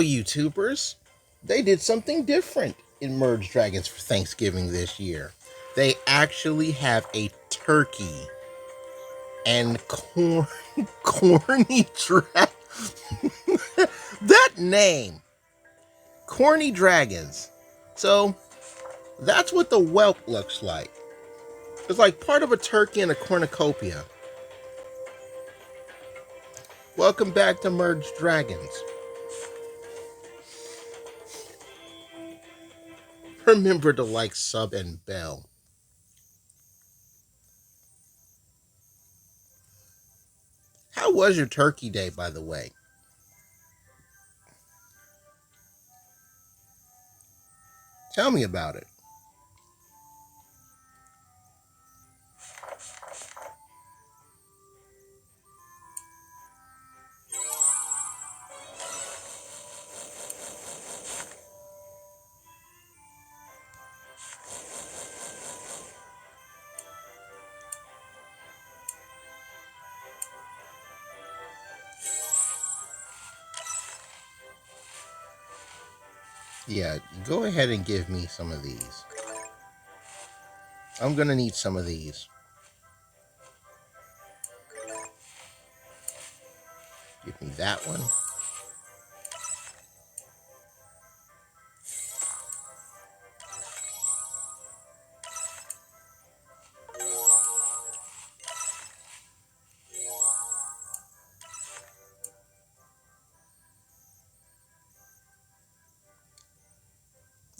know, YouTubers, they did something different in Merge Dragons for Thanksgiving this year. They actually have a turkey and corny dragon. That name, Corny Dragons. So that's what the whelp looks like. It's like part of a turkey and a cornucopia. Welcome back to Merge Dragons. Remember to like, sub, and bell. How was your turkey day, by the way? Tell me about it. Yeah, go ahead and give me some of these. I'm gonna need some of these. Give me that one.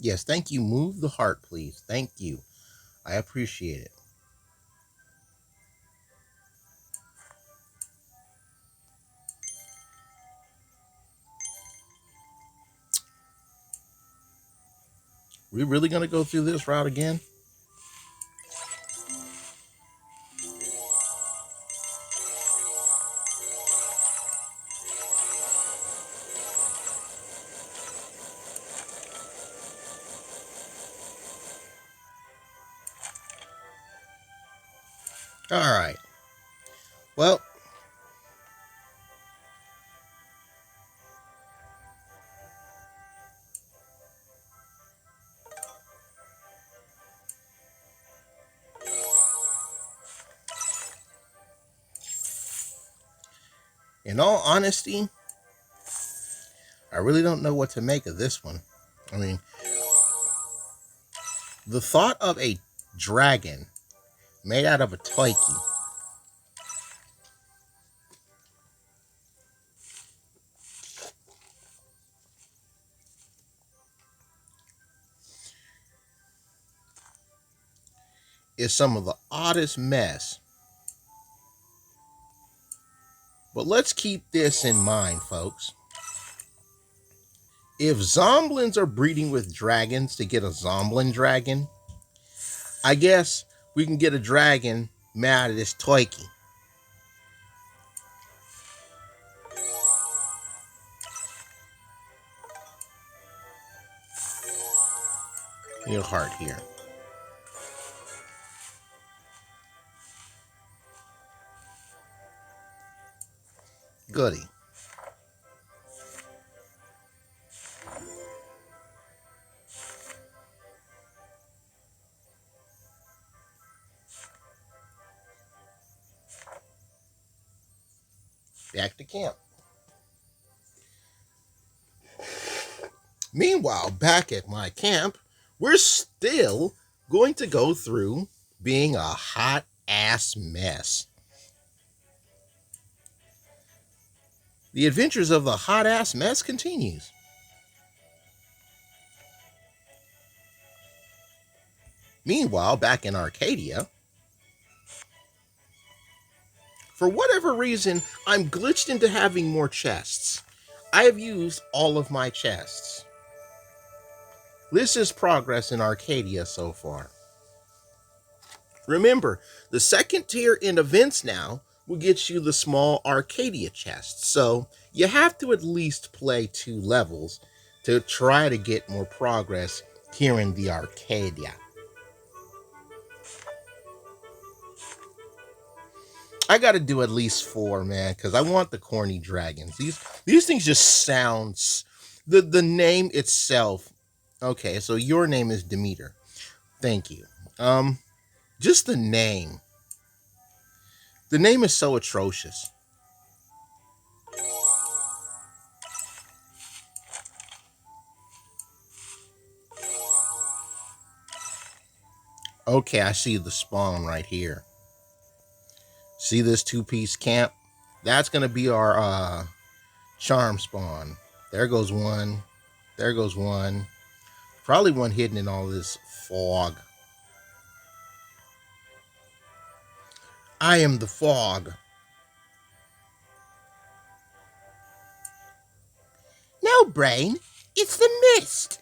Yes, thank you. Move the heart, please. Thank you. I appreciate it. We really gonna go through this route again? All right. Well, in all honesty, I really don't know what to make of this one. I mean, the thought of a dragon made out of a toiki is some of the oddest mess. But let's keep this in mind, folks. If zomblins are breeding with dragons to get a zomblin dragon, I guess we can get a dragon made out of this toiki. Your heart here. Goody. Back to camp. Meanwhile, back at my camp, we're still going to go through being a hot ass mess. The adventures of the hot ass mess continues. Meanwhile, back in Arcadia, for whatever reason, I'm glitched into having more chests. I have used all of my chests. This is progress in Arcadia so far. Remember, the second tier in events now will get you the small Arcadia chests, so you have to at least play 2 levels to try to get more progress here in the Arcadia. I got to do at least 4, man, because I want the corny dragons. These things just sound... The name itself. Okay, so your name is Demeter. Thank you. Um, just the name. The name is so atrocious. Okay, I see the spawn right here. See this two-piece camp? That's gonna be our charm spawn. There goes one. There goes one. Probably one hidden in all this fog. I am the fog. No, Brain. It's the mist.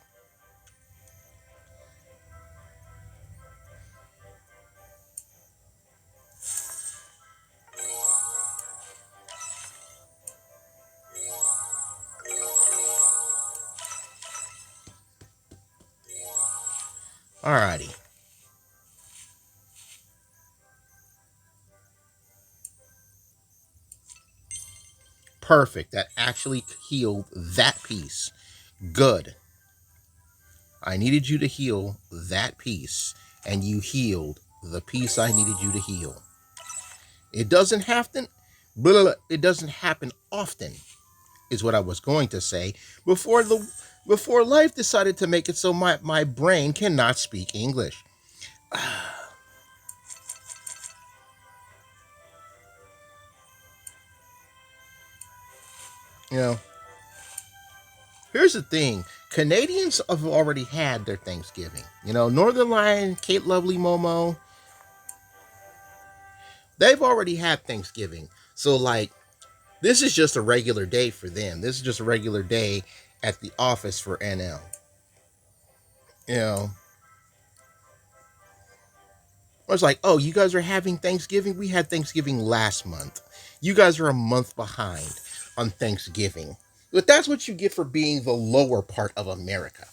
Alrighty. Perfect. That actually healed that piece. Good. I needed you to heal that piece, and you healed the piece I needed you to heal. It doesn't happen. It doesn't happen often, is what I was going to say before life decided to make it so my brain cannot speak English. You know, here's the thing. Canadians have already had their Thanksgiving. You know, Northern Lion, Kate Lovely Momo, they've already had Thanksgiving. So like this is just a regular day for them. This is just a regular day at the office for NL. You know, I was like, oh, you guys are having Thanksgiving? We had Thanksgiving last month. You guys are a month behind on Thanksgiving. But that's what you get for being the lower part of America.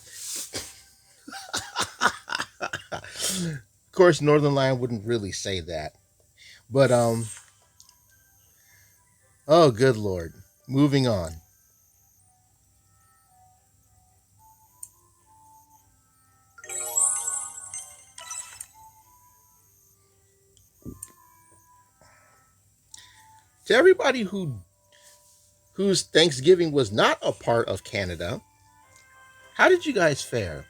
Of course, Northern Lion wouldn't really say that. But oh good lord. Moving on. To everybody whose Thanksgiving was not a part of Canada, how did you guys fare?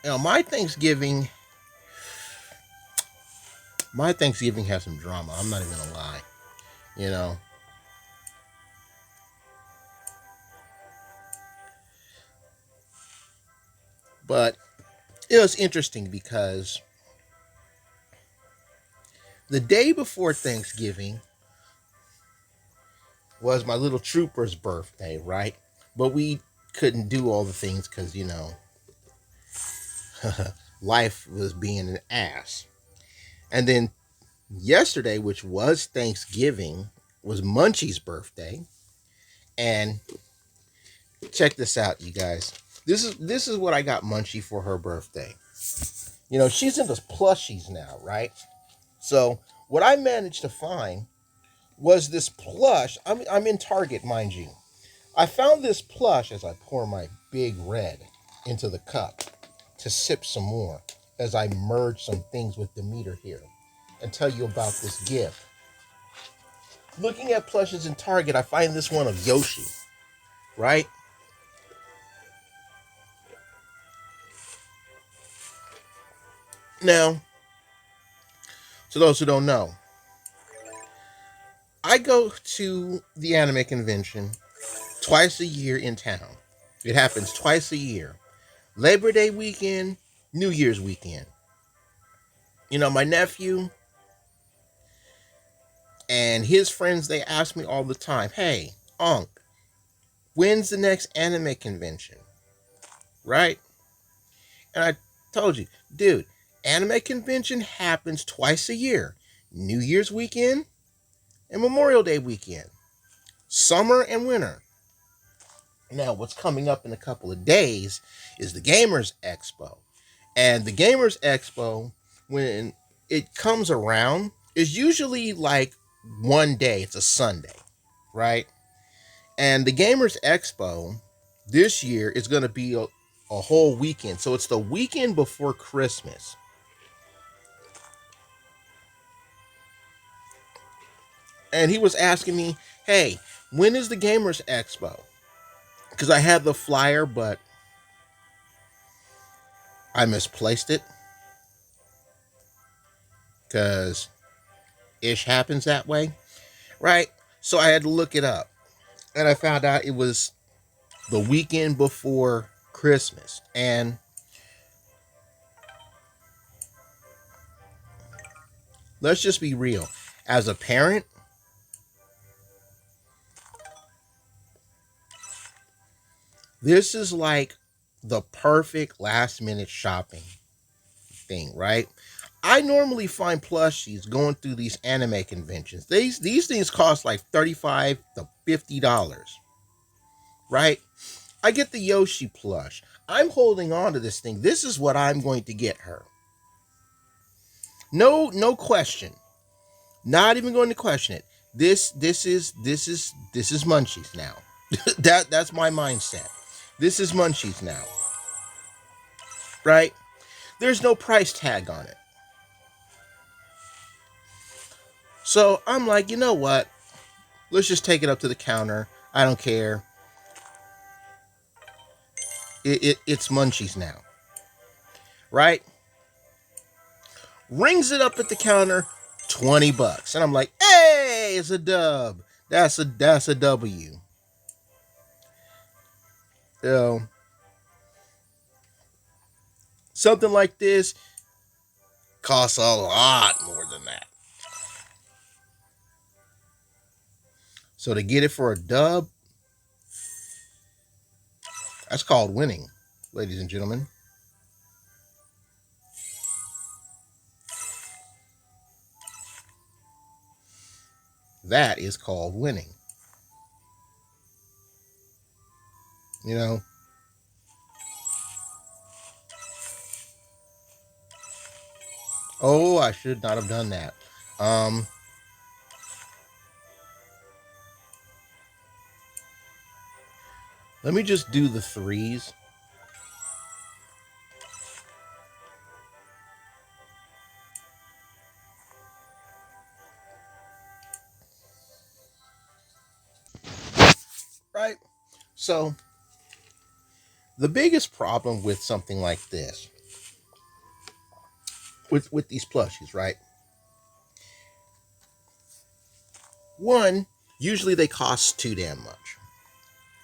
You know, my Thanksgiving has some drama. I'm not even gonna lie. You know, but it was interesting because the day before Thanksgiving was my little trooper's birthday, right? But we couldn't do all the things because, you know, life was being an ass. And then yesterday, which was Thanksgiving, was Munchie's birthday. And check this out, you guys. This is what I got Munchie for her birthday. You know, she's into plushies now, right? So what I managed to find was this plush. I'm in Target, mind you. I found this plush as I pour my big red into the cup to sip some more as I merge some things with Demeter here and tell you about this gift. Looking at plushes in Target, I find this one of Yoshi, right? Now, to those who don't know, I go to the anime convention twice a year in town. It happens twice a year. Labor Day weekend, New Year's weekend. You know, my nephew and his friends, they ask me all the time, hey, Unc, when's the next anime convention? Right? And I told you, dude, anime convention happens twice a year. New Year's weekend and Memorial Day weekend. Summer and winter. Now, what's coming up in a couple of days is the Gamers Expo. And the Gamers Expo, when it comes around, is usually like one day. It's a Sunday, right? And the Gamers Expo this year is going to be a whole weekend. So it's the weekend before Christmas. And he was asking me, hey, when is the Gamers Expo? Because I had the flyer, but I misplaced it. Because ish happens that way, right? So I had to look it up. And I found out it was the weekend before Christmas. And let's just be real. As a parent, this is like the perfect last minute shopping thing, right? I normally find plushies going through these anime conventions. These things cost like $35 to $50, right? I get the Yoshi plush. I'm holding on to this thing. This is what I'm going to get her. No question. Not even going to question it. This is Munchies now. That's my mindset. This is Munchies now. Right? There's no price tag on it. So I'm like, you know what? Let's just take it up to the counter. I don't care. It's Munchies now. Right? Rings it up at the counter, $20. And I'm like, hey, it's a dub. That's a W. You know, something like this costs a lot more than that. So to get it for a dub, that's called winning, ladies and gentlemen. That is called winning. You know, oh, I should not have done that. Um, Let me just do the threes. Right? So, the biggest problem with something like this, with these plushies, right? One, usually they cost too damn much,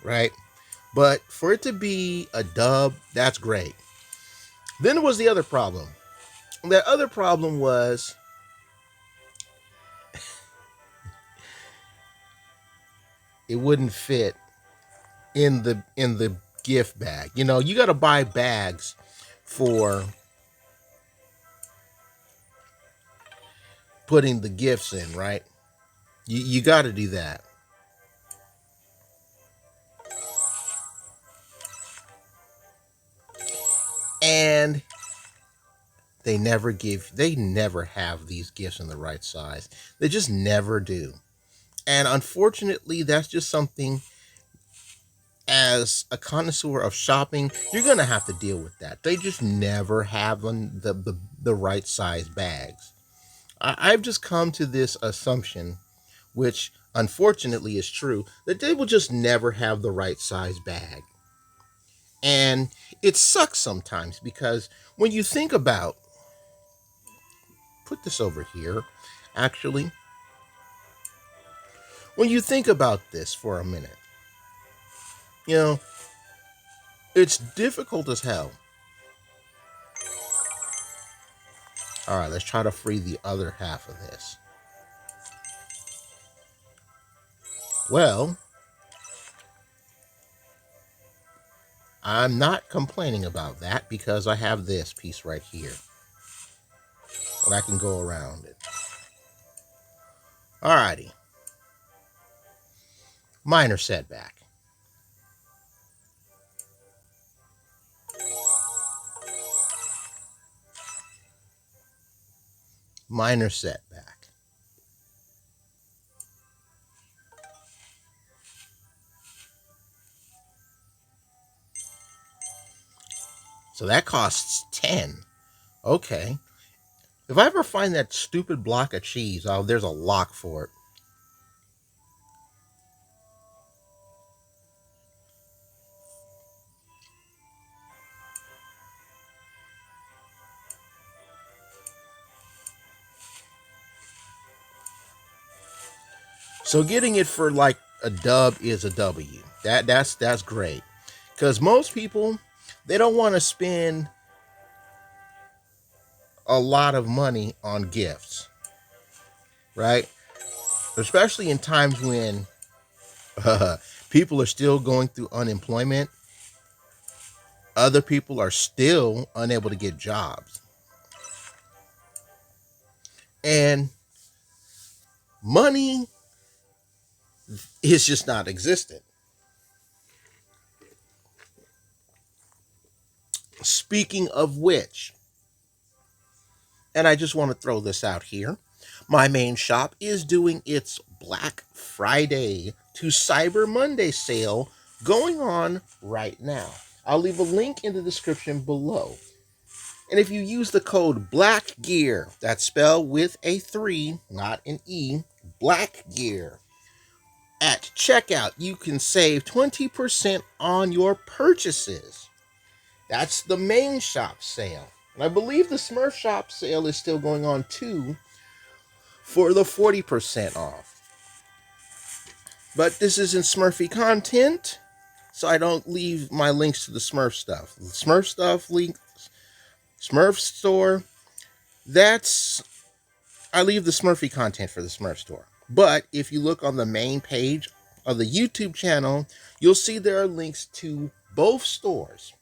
right? But for it to be a dub, that's great. Then there was the other problem. The other problem was it wouldn't fit in the gift bag. You know, you got to buy bags for putting the gifts in, right? You got to do that. And they never have these gifts in the right size. They just never do. And unfortunately, that's just something, as a connoisseur of shopping, you're gonna have to deal with that. They just never have the right size bags. I've just come to this assumption, which unfortunately is true, that they will just never have the right size bag. And it sucks sometimes because when you think about, put this over here, actually, when you think about this for a minute, you know, it's difficult as hell. All right, let's try to free the other half of this. Well, I'm not complaining about that because I have this piece right here and I can go around it. Alrighty. Minor setback. Minor setback. So that costs 10. Okay. If I ever find that stupid block of cheese, oh, there's a lock for it. So getting it for like a dub is a W. That's great. Because most people, they don't want to spend a lot of money on gifts, right? Especially in times when people are still going through unemployment. Other people are still unable to get jobs. And money is just not existent. Speaking of which, and I just want to throw this out here, my main shop is doing its Black Friday to Cyber Monday sale going on right now. I'll leave a link in the description below. And if you use the code BLACKGEAR, that's spelled with a 3, not an E, BLACKGEAR, at checkout, you can save 20% on your purchases. That's the main shop sale. And I believe the Smurf shop sale is still going on too for the 40% off. But this isn't Smurfy content, so I don't leave my links to the Smurf stuff. The Smurf stuff links, Smurf store, I leave the Smurfy content for the Smurf store. But if you look on the main page of the YouTube channel, you'll see there are links to both stores.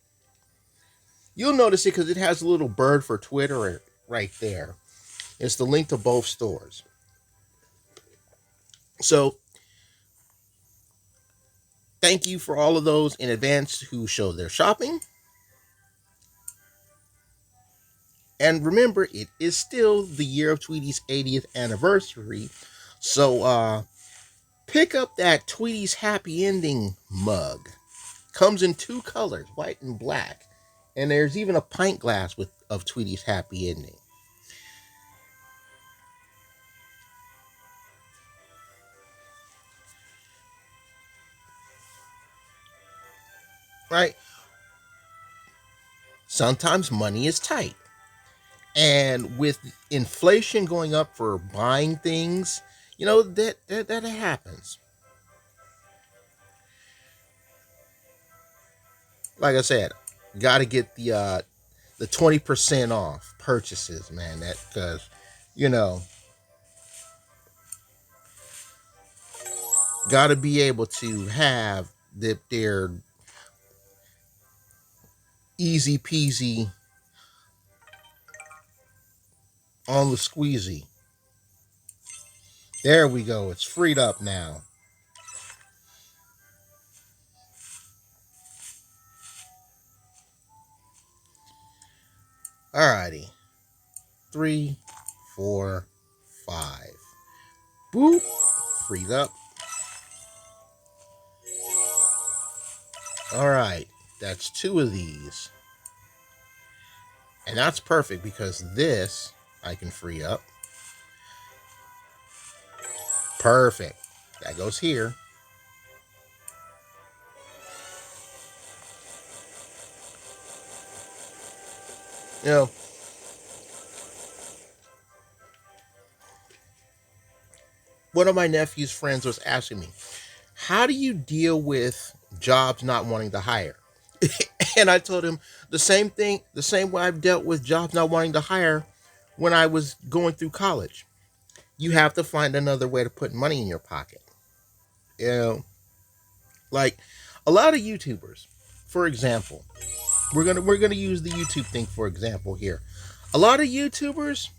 You'll notice it because it has a little bird for Twitter right there. It's the link to both stores. So thank you for all of those in advance who showed their shopping. And remember, it is still the year of Tweety's 80th anniversary. So pick up that Tweety's Happy Ending mug. Comes in 2 colors, white and black. And there's even a pint glass of Tweety's Happy Ending. Right? Sometimes money is tight. And with inflation going up for buying things, that happens. Like I said, got to get the 20% off purchases, man. That because you know got to be able to have their easy peasy on the squeezy. There we go. It's freed up now. Alrighty. 3, 4, 5. Boop. Freed up. Alright. That's 2 of these. And that's perfect because this I can free up. Perfect. That goes here. You know, one of my nephew's friends was asking me, how do you deal with jobs not wanting to hire? And I told him the same thing, the same way I've dealt with jobs not wanting to hire when I was going through college. You have to find another way to put money in your pocket. You know, like a lot of YouTubers, for example, we're gonna use the YouTube thing for example here. A lot of YouTubers,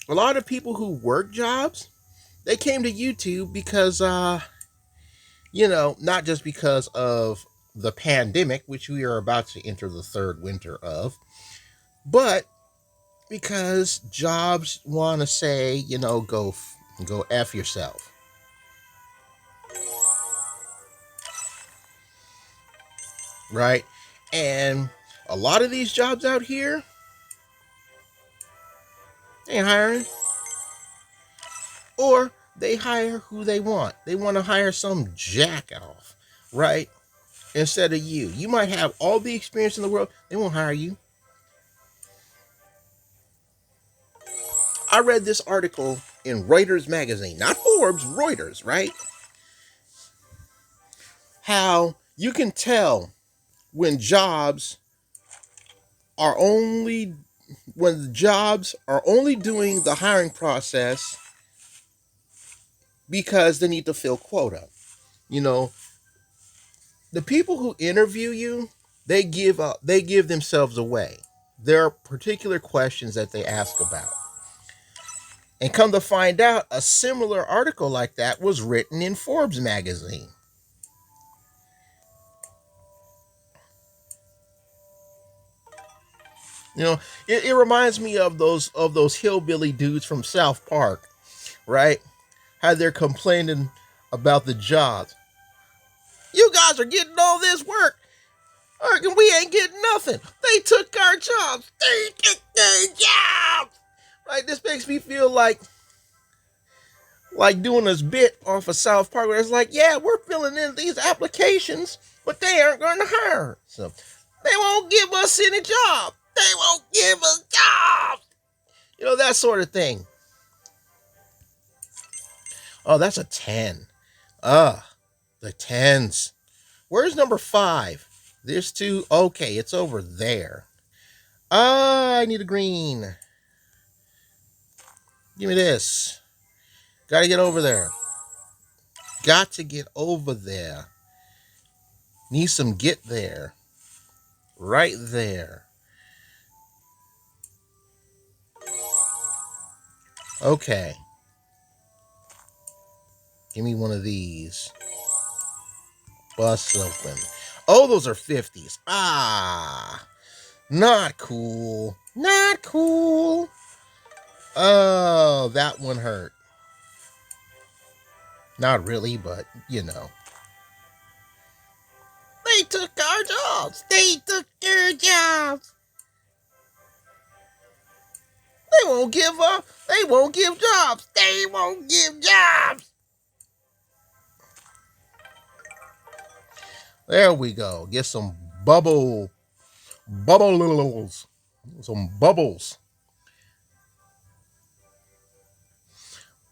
a lot of people who work jobs, they came to YouTube because not just because of the pandemic, which we are about to enter the 3rd winter of, but because jobs want to say, go F yourself. right? And a lot of these jobs out here, they ain't hiring, or they hire who they want. They want to hire some jack off, right? Instead of you. You might have all the experience in the world, they won't hire you. I read this article in Reuters magazine, not Forbes, Reuters, right? How you can tell when jobs are only doing the hiring process because they need to fill quota. You know, the people who interview you, they give themselves away. There are particular questions that they ask about. And come to find out, a similar article like that was written in Forbes magazine. You know, it reminds me of those hillbilly dudes from South Park, right? How they're complaining about the jobs. You guys are getting all this work, and we ain't getting nothing. They took our jobs. They took their jobs. Right? This makes me feel like doing this bit off of South Park where it's like, yeah, we're filling in these applications, but they aren't going to hire. So they won't give us any job. They won't give us jobs. You know, that sort of thing. Oh, that's a 10. The tens. Where's number 5? There's 2. Okay, it's over there. I need a green. Give me this. Gotta get over there. Got to get over there. Need some get there. Right there. Okay. Give me one of these. Bust open. Oh, those are 50s. Ah. Not cool. Not cool. Oh, that one hurt. Not really, but you know. They took our jobs. They took their jobs. They won't give up. They won't give jobs. They won't give jobs. There we go. Get some bubbles. Some bubbles.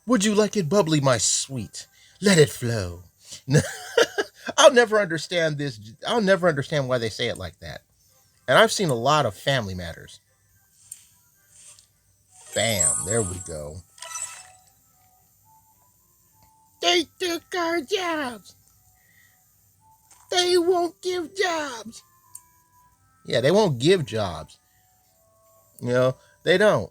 Would you like it bubbly, my sweet? Let it flow. I'll never understand this. I'll never understand why they say it like that. And I've seen a lot of Family Matters. Bam, there we go. They took our jobs. They won't give jobs. Yeah, they won't give jobs. You know, they don't.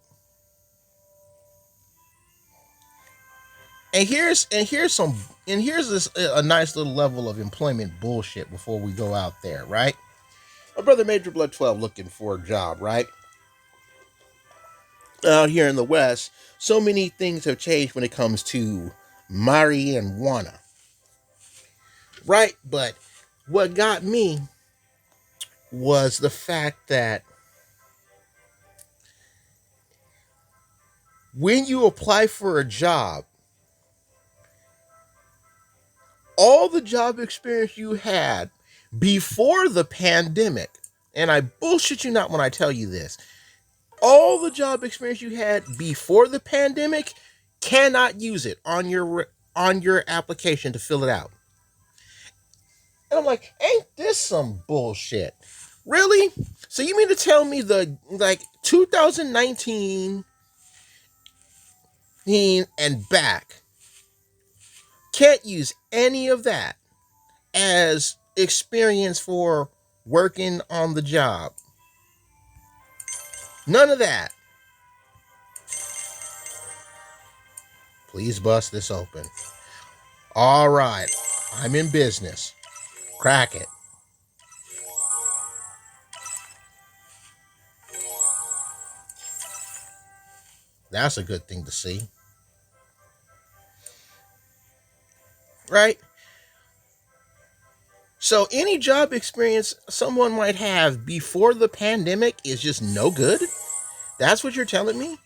And here's this a nice little level of employment bullshit before we go out there, right? My brother Major Blood 12 looking for a job, right? Out here in the West, so many things have changed when it comes to marijuana, right? But what got me was the fact that when you apply for a job, all the job experience you had before the pandemic, and I bullshit you not when I tell you this, all the job experience you had before the pandemic cannot use it on your application to fill it out. And I'm like, ain't this some bullshit? Really? So you mean to tell me the 2019 and back can't use any of that as experience for working on the job? None of that. Please bust this open. All right, I'm in business. Crack it. That's a good thing to see. Right? So any job experience someone might have before the pandemic is just no good? That's what you're telling me?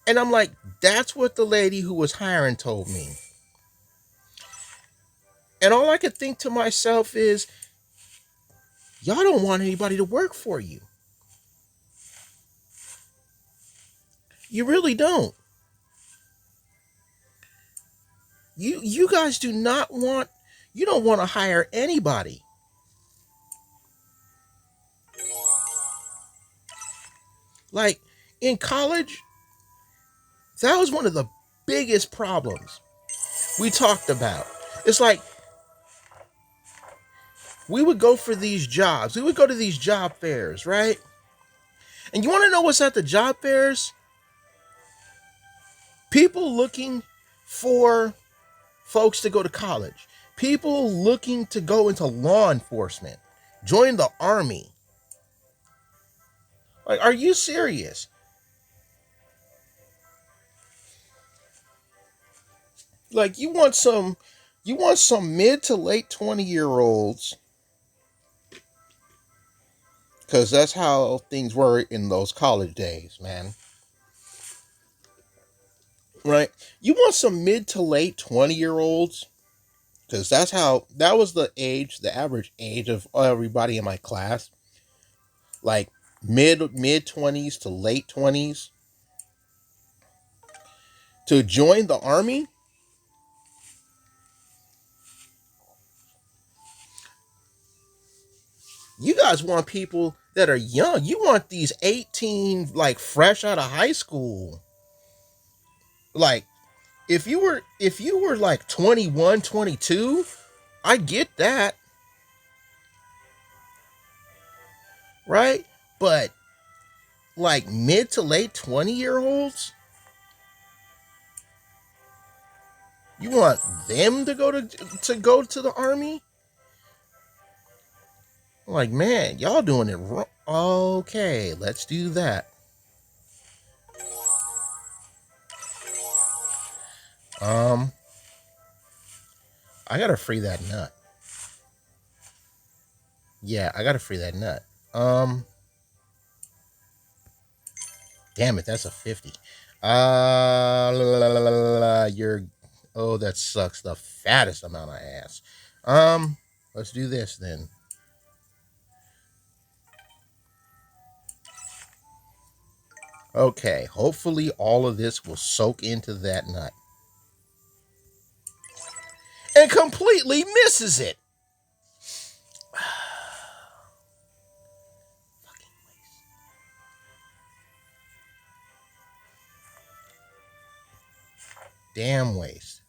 And I'm like, that's what the lady who was hiring told me. And all I could think to myself is, y'all don't want anybody to work for you. You really don't. You guys do not want, you don't want to hire anybody. Like in college, that was one of the biggest problems we talked about. It's like we would go for these jobs. We would go to these job fairs, right? And you want to know what's at the job fairs? People looking for folks to go to college. People looking to go into law enforcement, join the army. Like, are you serious? Like you want some mid to late 20-year-olds, because that's how things were in those college days, man. Right? You want some mid to late 20-year-olds, because that was the age, the average age of everybody in my class. Like mid 20s to late 20s to join the army. You guys want people that are young. You want these 18, like fresh out of high school. Like if you were like 21, 22, I get that, right? But like mid to late 20-year-olds, you want them to go to the army? Like, man, y'all doing it wrong. Okay, let's do that. Um, I gotta free that nut. Yeah, I gotta free that nut. Damn it, that's a 50. You're, oh, that sucks. The fattest amount of ass. Let's do this then. Okay, hopefully all of this will soak into that nut. And completely misses it. Damn waste.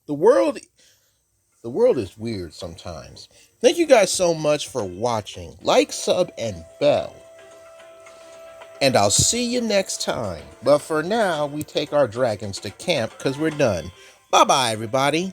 The world the world is weird sometimes. Thank you guys so much for watching. Like, sub, and bell. And I'll see you next time. But for now, we take our dragons to camp because we're done. Bye-bye, everybody.